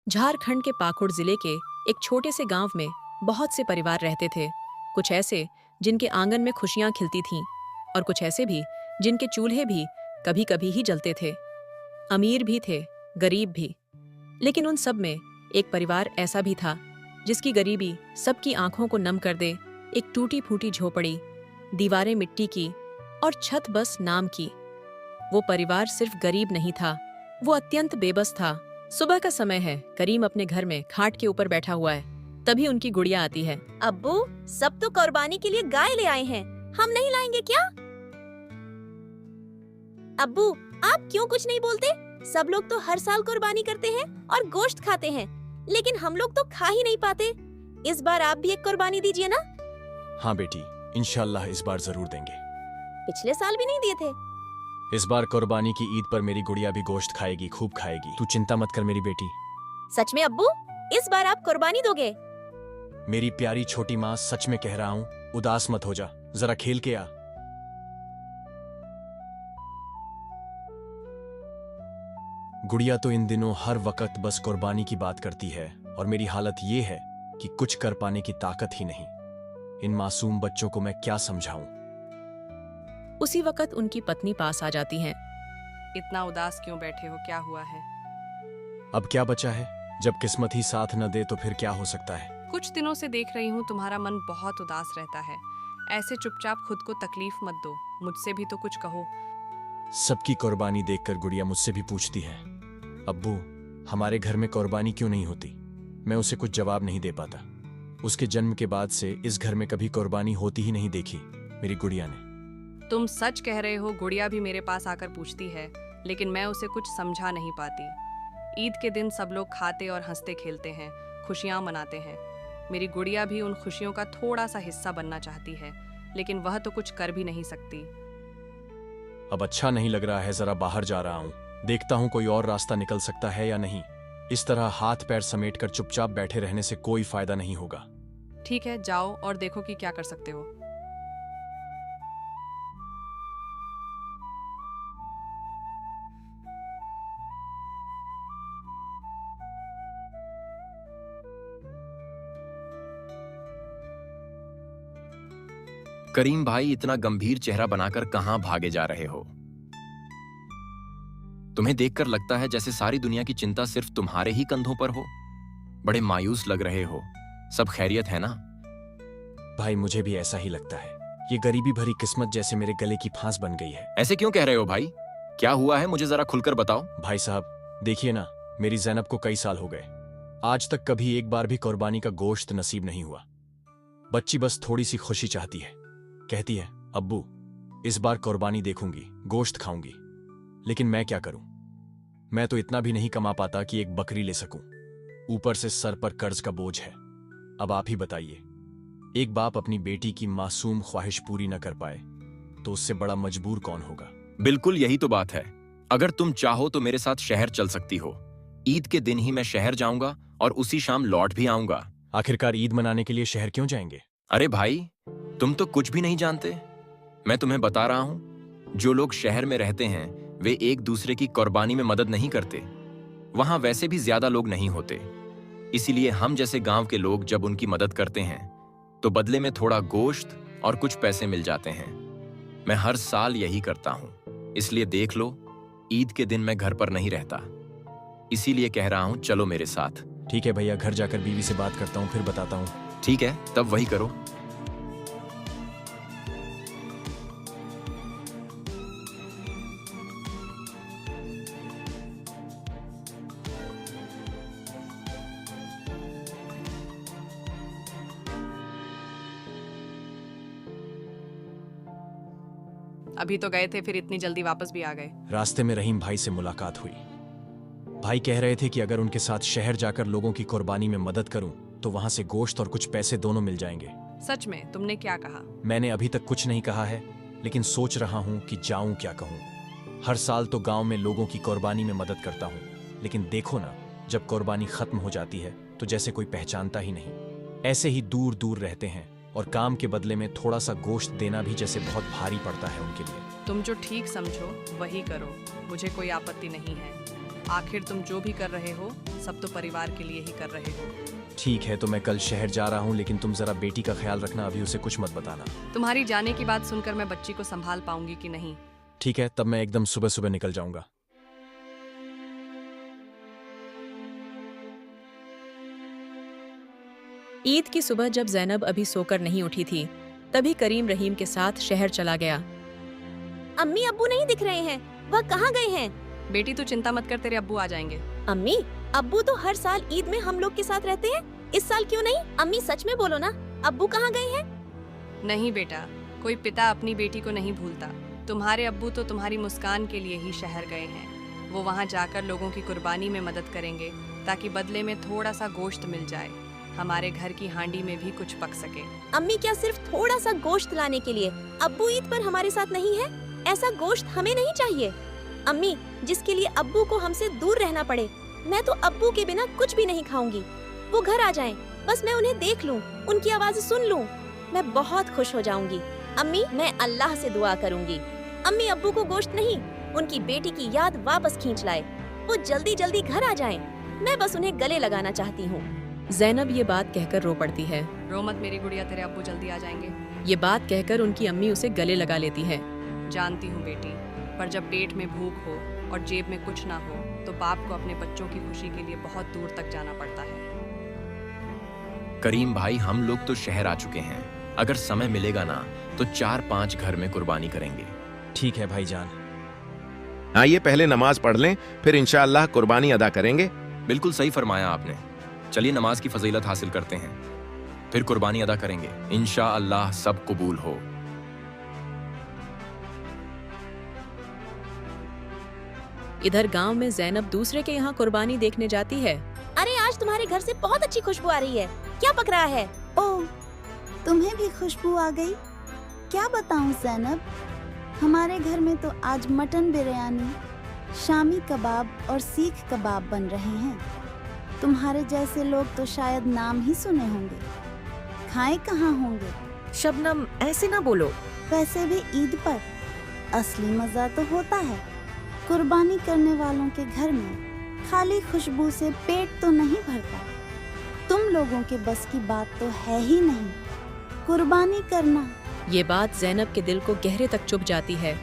झारखंड के पाकुड़ जिले के एक छोटे से गांव में बहुत से परिवार रहते थे। कुछ ऐसे जिनके आंगन में खुशियां खिलती थीं और कुछ ऐसे भी जिनके चूल्हे भी कभी कभी ही जलते थे। अमीर भी थे, गरीब भी। लेकिन उन सब में एक परिवार ऐसा भी था जिसकी गरीबी सबकी आंखों को नम कर दे। एक टूटी फूटी झोपड़ी, दीवारें मिट्टी की और छत बस नाम की। वो परिवार सिर्फ गरीब नहीं था, वो अत्यंत बेबस था। सुबह का समय है, करीम अपने घर में खाट के ऊपर बैठा हुआ है। तभी उनकी गुड़िया आती है। अब्बू, सब तो कुर्बानी के लिए गाय ले आए हैं, हम नहीं लाएंगे क्या? अब्बू, आप क्यों कुछ नहीं बोलते? सब लोग तो हर साल कुर्बानी करते हैं और गोश्त खाते हैं, लेकिन हम लोग तो खा ही नहीं पाते। इस बार आप भी एक कुर्बानी दीजिए ना। हाँ बेटी, इंशाल्लाह इस बार जरूर देंगे। पिछले साल भी नहीं दिए थे। इस बार कुर्बानी की ईद पर मेरी गुड़िया भी गोश्त खाएगी, खूब खाएगी। तू चिंता मत कर मेरी बेटी। सच में अब्बू, इस बार आप कुर्बानी दोगे? मेरी प्यारी छोटी माँ, सच में कह रहा हूँ, उदास मत हो जा, जरा खेल के आ। गुड़िया तो इन दिनों हर वक्त बस कुर्बानी की बात करती है और मेरी हालत ये है कि कुछ कर पाने की ताकत ही नहीं। इन मासूम बच्चों को मैं क्या समझाऊं? उसी वक्त उनकी पत्नी पास आ जाती हैं। इतना उदास क्यों बैठे हो, क्या हुआ है? अब क्या बचा है? जब किस्मत ही साथ न दे तो फिर क्या हो सकता है? कुछ दिनों से देख रही हूँ तुम्हारा मन बहुत उदास रहता है। ऐसे चुपचाप खुद को तकलीफ मत दो, मुझसे भी तो कुछ कहो। सबकी कुर्बानी देखकर गुड़िया मुझसे भी पूछती है, अब्बू हमारे घर में कुर्बानी क्यों नहीं होती? मैं उसे कुछ जवाब नहीं दे पाता। उसके जन्म के बाद से इस घर में कभी कुर्बानी होती ही नहीं देखी मेरी गुड़िया ने। तुम सच कह रहे हो, गुड़िया भी मेरे पास आकर पूछती है, लेकिन मैं उसे कुछ समझा नहीं पाती। ईद के दिन सब लोग खाते और हंसते खेलते हैं, खुशियाँ मनाते हैं। मेरी गुड़िया भी उन खुशियों का थोड़ा सा हिस्सा बनना चाहती है, लेकिन वह तो कुछ कर भी नहीं सकती। अब अच्छा नहीं लग रहा है, जरा बाहर जा रहा हूँ, देखता हूँ कोई और रास्ता निकल सकता है या नहीं। इस तरह हाथ पैर समेटकर चुपचाप बैठे रहने से कोई फायदा नहीं होगा। ठीक है, जाओ और देखो कि क्या कर सकते हो। करीम भाई, इतना गंभीर चेहरा बनाकर कहां भागे जा रहे हो? तुम्हें देखकर लगता है जैसे सारी दुनिया की चिंता सिर्फ तुम्हारे ही कंधों पर हो। बड़े मायूस लग रहे हो। सब खैरियत है ना? भाई मुझे भी ऐसा ही लगता है। ये गरीबी भरी किस्मत जैसे मेरे गले की फांस बन गई है। ऐसे क्यों कह रहे हो भाई? क्या हुआ है, मुझे जरा खुलकर बताओ। भाई साहब देखिए ना, मेरी ज़ैनब को कई साल हो गए, आज तक कभी एक बार भी कुर्बानी का गोश्त नसीब नहीं हुआ। बच्ची बस थोड़ी सी खुशी चाहती है, कहती है अब्बू इस बार कुर्बानी देखूंगी, गोश्त खाऊंगी। लेकिन मैं क्या करूं? मैं तो इतना भी नहीं कमा पाता कि एक बकरी ले सकूं। ऊपर से सर पर कर्ज का बोझ है। अब आप ही बताइए, एक बाप अपनी बेटी की मासूम ख्वाहिश पूरी न कर पाए तो उससे बड़ा मजबूर कौन होगा? बिल्कुल यही तो बात है। अगर तुम चाहो तो मेरे साथ शहर चल सकती हो। ईद के दिन ही मैं शहर जाऊंगा और उसी शाम लौट भी आऊंगा। आखिरकार ईद मनाने के लिए शहर क्यों जाएंगे? अरे भाई, तुम तो कुछ भी नहीं जानते। मैं तुम्हें बता रहा हूं, जो लोग शहर में रहते हैं वे एक दूसरे की कुर्बानी में मदद नहीं करते। वहां वैसे भी ज्यादा लोग नहीं होते, इसीलिए हम जैसे गांव के लोग जब उनकी मदद करते हैं तो बदले में थोड़ा गोश्त और कुछ पैसे मिल जाते हैं। मैं हर साल यही करता हूं, इसलिए देख लो, ईद के दिन मैं घर पर नहीं रहता। इसीलिए कह रहा हूं, चलो मेरे साथ। ठीक है भैया, घर जाकर बीवी से बात करता हूँ, फिर बताता हूँ। ठीक है, तब वही करो। अभी तो गए थे, फिर इतनी जल्दी वापस भी आ गए। रास्ते में रहीम भाई से मुलाकात हुई। भाई कह रहे थे कि अगर उनके साथ शहर जाकर लोगों की कुर्बानी में मदद करूं तो वहां से गोश्त और कुछ पैसे दोनों मिल जाएंगे। सच में? तुमने क्या कहा? मैंने अभी तक कुछ नहीं कहा है, लेकिन सोच रहा हूं कि जाऊं क्या कहूं। हर साल तो गांव में लोगों की कुर्बानी में मदद करता हूं, लेकिन देखो ना, जब कुर्बानी खत्म हो जाती है तो जैसे कोई पहचानता ही नहीं। ऐसे ही दूर दूर रहते हैं और काम के बदले में थोड़ा सा गोश्त देना भी जैसे बहुत भारी पड़ता है उनके लिए। तुम जो ठीक समझो वही करो, मुझे कोई आपत्ति नहीं है। आखिर तुम जो भी कर रहे हो सब तो परिवार के लिए ही कर रहे हो। ठीक है, तो मैं कल शहर जा रहा हूँ, लेकिन तुम जरा बेटी का ख्याल रखना, अभी उसे कुछ मत बताना। तुम्हारी जाने की बात सुनकर मैं बच्ची को संभाल पाऊंगी कि नहीं? ठीक है, तब मैं एकदम सुबह सुबह निकल जाऊंगा। ईद की सुबह जब जैनब अभी सोकर नहीं उठी थी, तभी करीम रहीम के साथ शहर चला गया। अम्मी अब्बू नहीं दिख रहे हैं, वह कहाँ गए हैं? बेटी तू चिंता मत कर, तेरे अब्बू आ जाएंगे। अम्मी अब्बू तो हर साल ईद में हम लोग के साथ रहते हैं, इस साल क्यों नहीं? अम्मी सच में बोलो ना, अब्बू कहाँ गए हैं? नहीं बेटा, कोई पिता अपनी बेटी को नहीं भूलता। तुम्हारे अब्बू तो तुम्हारी मुस्कान के लिए ही शहर गए हैं। वो वहाँ जाकर लोगों की कुर्बानी में मदद करेंगे ताकि बदले में थोड़ा सा गोश्त मिल जाए, हमारे घर की हांडी में भी कुछ पक सके। अम्मी क्या सिर्फ थोड़ा सा गोश्त लाने के लिए अब्बू ईद पर हमारे साथ नहीं है? ऐसा गोश्त हमें नहीं चाहिए। अम्मी जिसके लिए अब्बू को हमसे दूर रहना पड़े, मैं तो अब्बू के बिना कुछ भी नहीं खाऊंगी। वो घर आ जाएं, बस मैं उन्हें देख लूं, उनकी आवाज़ सुन लूं, मैं बहुत खुश हो जाऊंगी। अम्मी मैं अल्लाह से दुआ करूंगी, अम्मी अब्बू को गोश्त नहीं, उनकी बेटी की याद वापस खींच लाए। वो जल्दी जल्दी घर आ जाएं, मैं बस उन्हें गले लगाना चाहती हूँ। जैनब ये बात कहकर रो पड़ती है। रो मत मेरी गुड़िया, तेरे अब्बू जल्दी आ जाएंगे। ये बात कहकर उनकी अम्मी उसे गले लगा लेती है। जानती हूँ बेटी, पर जब पेट में भूख हो और जेब में कुछ ना हो तो बाप को अपने बच्चों की खुशी के लिए बहुत दूर तक जाना पड़ता है। करीम भाई, हम लोग तो शहर आ चुके हैं। अगर समय मिलेगा ना तो 4-5 घर में कुर्बानी करेंगे। ठीक है भाईजान। आइए पहले नमाज पढ़ लें, फिर इंशाअल्लाह कुर्बानी अदा करेंगे। बिल्कुल सही फरमाया आपने। चलिए नमाज की फजीलत हासिल करते हैं, फिर कुर्बानी अदा करेंगे। इंशाअल्लाह सब कबूल हो। इधर गांव में जैनब दूसरे के यहाँ कुर्बानी देखने जाती है। अरे आज तुम्हारे घर से बहुत अच्छी खुशबू आ रही है, क्या पक रहा है? ओह, तुम्हें भी खुशबू आ गई? क्या बताऊं जैनब, हमारे घर में तो आज मटन बिरयानी, शामी कबाब और सीख कबाब बन रहे हैं। तुम्हारे जैसे लोग तो शायद नाम ही सुने होंगे, खाए कहाँ होंगे। शबनम ऐसे ना बोलो। वैसे भी ईद पर असली मजा तो होता है। कुर्बानी करने वालों के घर में खाली खुशबू से पेट तो नहीं भरता। तुम लोगों के बस की बात तो है ही नहीं कुर्बानी करना। ये बात जैनब के दिल को गहरे तक चुभ जाती है।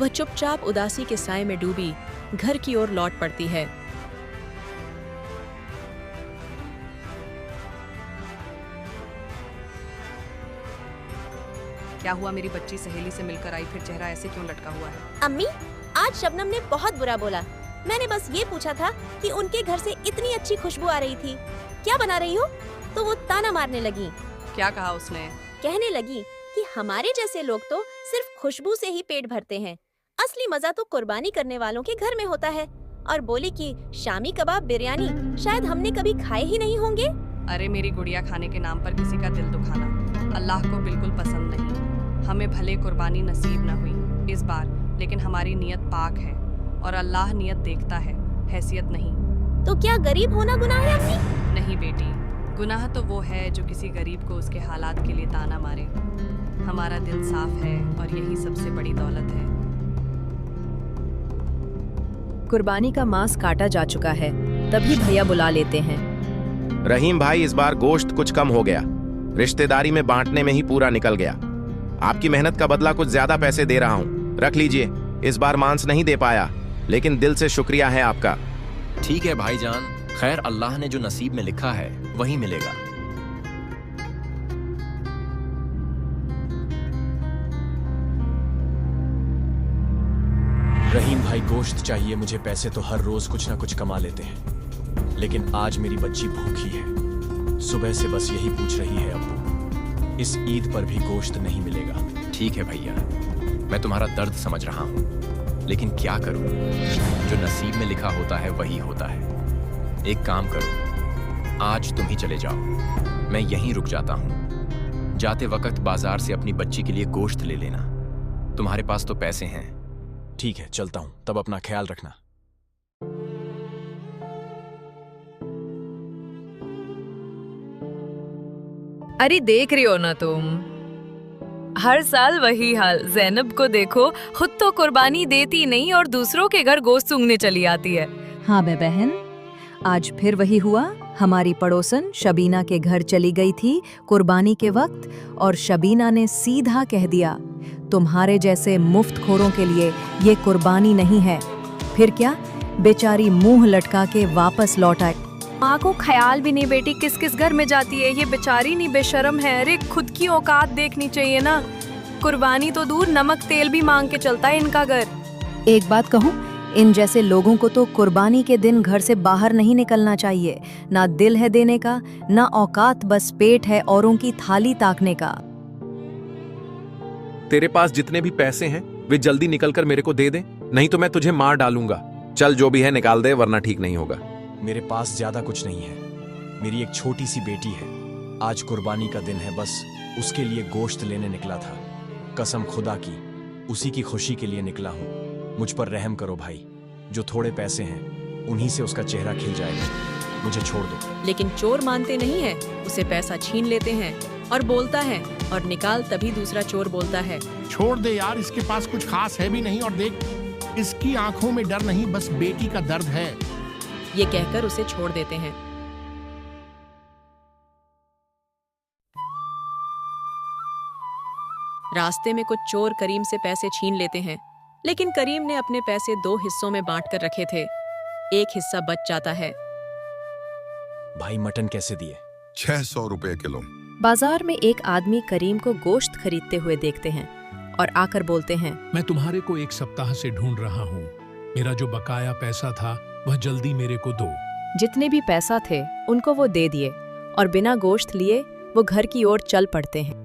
वह चुपचाप उदासी के साए में डूबी घर की ओर लौट पड़ती है। क्या हुआ, मेरी बच्ची सहेली से मिलकर आई, फिर चेहरा ऐसे क्यों लटका हुआ है? अम्मी आज शबनम ने बहुत बुरा बोला। मैंने बस ये पूछा था कि उनके घर से इतनी अच्छी खुशबू आ रही थी, क्या बना रही हो? तो वो ताना मारने लगी। क्या कहा उसने? कहने लगी कि हमारे जैसे लोग तो सिर्फ खुशबू से ही पेट भरते हैं, असली मजा तो कुर्बानी करने वालों के घर में होता है। और बोली कि शामी कबाब बिरयानी शायद हमने कभी खाए ही नहीं होंगे। अरे मेरी गुड़िया, खाने के नाम पर किसी का दिल दुखाना अल्लाह को बिल्कुल पसंद नहीं। हमें भले कुर्बानी नसीब न हुई इस बार, लेकिन हमारी नियत पाक है और अल्लाह नियत देखता है, हैसियत नहीं। तो क्या गरीब होना गुनाह है अम्मी? नहीं बेटी, गुनाह तो वो है जो किसी गरीब को उसके हालात के लिए ताना मारे। हमारा दिल साफ है और यही सबसे बड़ी दौलत है। कुर्बानी का मांस काटा जा चुका है, तभी भैया बुला लेते हैं। रहीम भाई, इस बार गोश्त कुछ कम हो गया, रिश्तेदारी में बांटने में ही पूरा निकल गया। आपकी मेहनत का बदला कुछ ज्यादा पैसे दे रहा हूँ, रख लीजिए। इस बार मांस नहीं दे पाया, लेकिन दिल से शुक्रिया है आपका। ठीक है भाईजान, खैर अल्लाह ने जो नसीब में लिखा है वही मिलेगा। रहीम भाई, गोश्त चाहिए मुझे। पैसे तो हर रोज कुछ ना कुछ कमा लेते हैं, लेकिन आज मेरी बच्ची भूखी है। सुबह से बस यही पूछ रही है, अब्बू इस ईद पर भी गोश्त नहीं मिलेगा। ठीक है भैया, मैं तुम्हारा दर्द समझ रहा हूँ, लेकिन क्या करूँ, जो नसीब में लिखा होता है वही होता है। एक काम करो, आज तुम ही चले जाओ, मैं यहीं रुक जाता हूँ। जाते वक्त बाजार से अपनी बच्ची के लिए गोश्त ले लेना, तुम्हारे पास तो पैसे हैं। ठीक है, चलता हूँ, तब अपना ख्याल रखना। अरे देख रही हो ना तुम, हर साल वही हाल। जैनब को देखो, खुद तो कुर्बानी देती नहीं और दूसरों के घर गोश्त सूंघने चली आती है। हाँ बे बहन, आज फिर वही हुआ। हमारी पड़ोसन शबीना के घर चली गई थी कुर्बानी के वक्त, और शबीना ने सीधा कह दिया, तुम्हारे जैसे मुफ्तखोरों के लिए ये कुर्बानी नहीं है। फिर क्या, बेचारी मुंह लटका के वापस लौट आई। माँ को ख्याल भी नहीं बेटी किस किस घर में जाती है, ये बेचारी नहीं बेशर्म है। अरे खुद की औकात देखनी चाहिए ना। कुर्बानी तो दूर, नमक तेल भी मांग के चलता है इनका घर। एक बात कहूँ, इन जैसे लोगों को तो कुर्बानी के दिन घर से बाहर नहीं निकलना चाहिए। ना दिल है देने का, ना औकात, बस पेट है औरों की थाली ताकने का। तेरे पास जितने भी पैसे हैं वे जल्दी निकल कर मेरे को दे दे, नहीं तो मैं तुझे मार डालूंगा। चल जो भी है निकाल दे, वरना ठीक नहीं होगा। मेरे पास ज्यादा कुछ नहीं है। मेरी एक छोटी सी बेटी है। आज कुर्बानी का दिन है, बस उसके लिए गोश्त लेने निकला था। कसम खुदा की, उसी की खुशी के लिए निकला हूँ। मुझ पर रहम करो भाई। जो थोड़े पैसे हैं उन्हीं से उसका चेहरा खिल जाएगा। मुझे छोड़ दो। लेकिन चोर मानते नहीं है, उसे पैसा छीन लेते हैं और बोलता है, और निकाल तभी दूसरा चोर बोलता है, छोड़ दे यार, इसके पास कुछ खास है भी नहीं, और देख इसकी आंखों में डर नहीं, बस बेटी का दर्द है। ये कहकर उसे छोड़ देते हैं। रास्ते में कुछ चोर करीम से पैसे छीन लेते हैं, लेकिन करीम ने अपने पैसे 2 हिस्सों में बांट कर रखे थे। एक हिस्सा बच जाता है। भाई मटन कैसे दिए? 600 रुपए किलो। बाजार में एक आदमी करीम को गोश्त खरीदते हुए देखते हैं और आकर बोलते हैं, मैं तुम्हारे को 1 सप्ताह से ढूंढ रहा हूँ। मेरा जो बकाया पैसा था वह जल्दी मेरे को दो। जितने भी पैसा थे उनको वो दे दिए और बिना गोश्त लिए वो घर की ओर चल पड़ते हैं।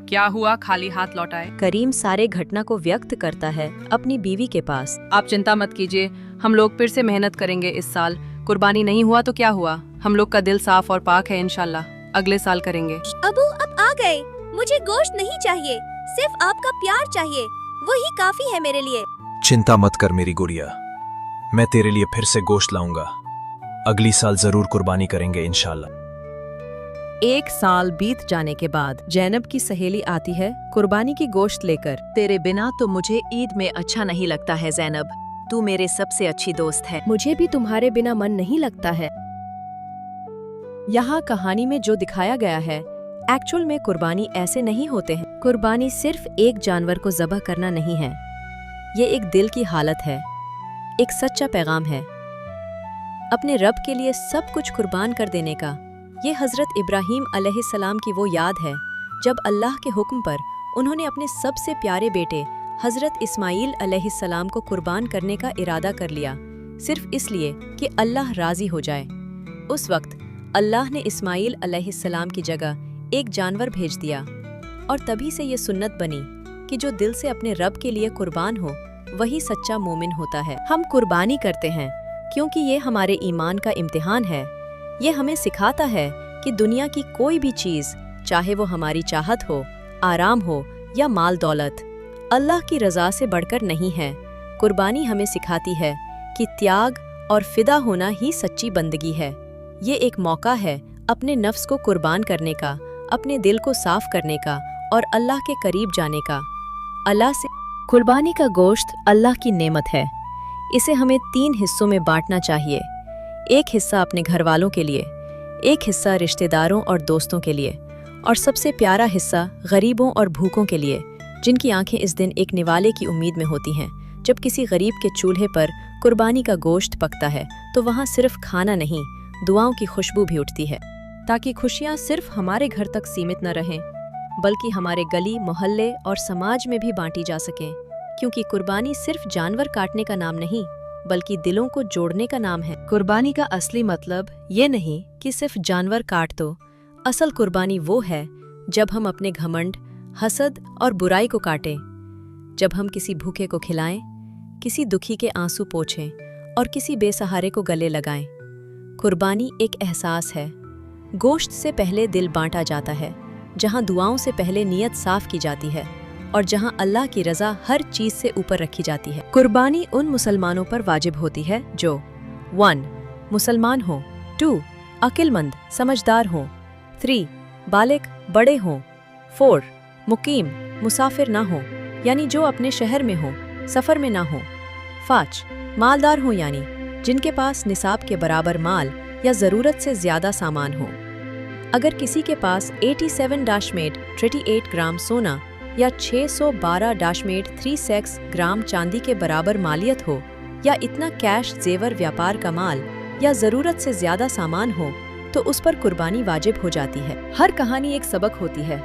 क्या हुआ, खाली हाथ लौटाए? करीम सारे घटना को व्यक्त करता है अपनी बीवी के पास। आप चिंता मत कीजिए, हम लोग फिर से मेहनत करेंगे इस साल। कुर्बानी नहीं हुआ तो क्या हुआ, हम लोग का दिल साफ और पाक है, इंशाल्लाह अगले साल करेंगे। अबू अब आ गए। मुझे गोश्त नहीं चाहिए, सिर्फ आपका प्यार चाहिए, वही काफी है मेरे लिए। चिंता मत कर मेरी गुड़िया, मैं तेरे लिए फिर से गोश्त लाऊंगा। अगली साल जरूर कुर्बानी करेंगे इंशाल्लाह। 1 साल बीत जाने के बाद जैनब की सहेली आती है कुर्बानी की गोश्त लेकर। तेरे बिना तो मुझे ईद में अच्छा नहीं लगता है जैनब, तू मेरे सबसे अच्छी दोस्त है। मुझे भी तुम्हारे बिना मन नहीं लगता है। यहाँ कहानी में जो दिखाया गया है, एक्चुअल में कुर्बानी ऐसे नहीं होते हैं। कुर्बानी सिर्फ एक जानवर को ज़बह करना नहीं है, ये एक दिल की हालत है, एक सच्चा पैगाम है अपने रब के लिए सब कुछ कुर्बान कर देने का। ये हज़रत इब्राहीम अलैहिस्सलाम की वो याद है जब अल्लाह के हुक्म पर उन्होंने अपने सबसे प्यारे बेटे हज़रत इस्माईल अलैहिस्सलाम को कुर्बान करने का इरादा कर लिया, सिर्फ इसलिए कि अल्लाह राज़ी हो जाए। उस वक्त अल्लाह ने इस्माईल अलैहिस्सलाम की जगह एक जानवर भेज दिया, और तभी से ये सुन्नत बनी कि जो दिल से अपने रब के लिए कुर्बान हो वही सच्चा मोमिन होता है। हम कुर्बानी करते हैं क्योंकि ये हमारे ईमान का इम्तिहान है। ये हमें सिखाता है कि दुनिया की कोई भी चीज़, चाहे वो हमारी चाहत हो, आराम हो या माल दौलत, अल्लाह की रज़ा से बढ़कर नहीं है। कुर्बानी हमें सिखाती है कि त्याग और फिदा होना ही सच्ची बंदगी है। ये एक मौका है अपने नफ्स को कुर्बान करने का, अपने दिल को साफ करने का और अल्लाह के करीब जाने का। अल्लाह से कुर्बानी का गोश्त अल्लाह की नेमत है। इसे हमें 3 हिस्सों में बांटना चाहिए। एक हिस्सा अपने घर वालों के लिए, एक हिस्सा रिश्तेदारों और दोस्तों के लिए, और सबसे प्यारा हिस्सा गरीबों और भूखों के लिए, जिनकी आंखें इस दिन एक निवाले की उम्मीद में होती हैं। जब किसी गरीब के चूल्हे पर कुर्बानी का गोश्त पकता है तो वहाँ सिर्फ खाना नहीं, दुआओं की खुशबू भी उठती है, ताकि खुशियाँ सिर्फ हमारे घर तक सीमित न रहें, बल्कि हमारे गली, मोहल्ले और समाज में भी बांटी जा सकें। क्योंकि कुर्बानी सिर्फ जानवर काटने का नाम नहीं, बल्कि दिलों को जोड़ने का नाम है। कुर्बानी का असली मतलब ये नहीं कि सिर्फ जानवर काट दो। असल कुर्बानी वो है जब हम अपने घमंड, हसद और बुराई को काटें, जब हम किसी भूखे को खिलाएं, किसी दुखी के आंसू पोंछें और किसी बेसहारे को गले लगाएं। कुर्बानी एक एहसास है। गोश्त से पहले दिल बांटा जाता है, जहां दुआओं से पहले नीयत साफ की जाती है और जहां अल्लाह की रज़ा हर चीज़ से ऊपर रखी जाती है। कुर्बानी उन मुसलमानों पर वाजिब होती है जो 1. मुसलमान हों, 2. अक्लमंद समझदार हों, 3. बालिग बड़े हों, 4. मुकीम मुसाफिर ना हों यानी जो अपने शहर में हो, सफ़र में ना हो। 5 मालदार हो, यानी जिनके पास निसाब के बराबर माल या ज़रूरत से ज़्यादा सामान हो। अगर किसी के पास 87-38 ग्राम सोना या 612-36 ग्राम चांदी के बराबर मालियत हो, या इतना कैश जेवर व्यापार का माल या ज़रूरत से ज़्यादा सामान हो, तो उस पर कुर्बानी वाजिब हो जाती है। हर कहानी एक सबक होती है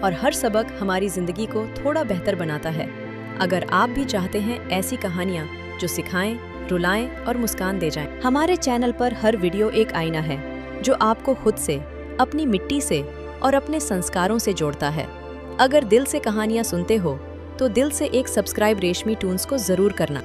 और हर सबक हमारी ज़िंदगी को थोड़ा बेहतर बनाता है। अगर आप भी चाहते हैं ऐसी कहानियाँ जो सिखाएं, रुलाएं और मुस्कान दे जाएं, हमारे चैनल पर हर वीडियो एक आईना है जो आपको खुद से, अपनी मिट्टी से और अपने संस्कारों से जोड़ता है। अगर दिल से कहानियाँ सुनते हो तो दिल से एक सब्सक्राइब रेशमी टून्स को ज़रूर करना।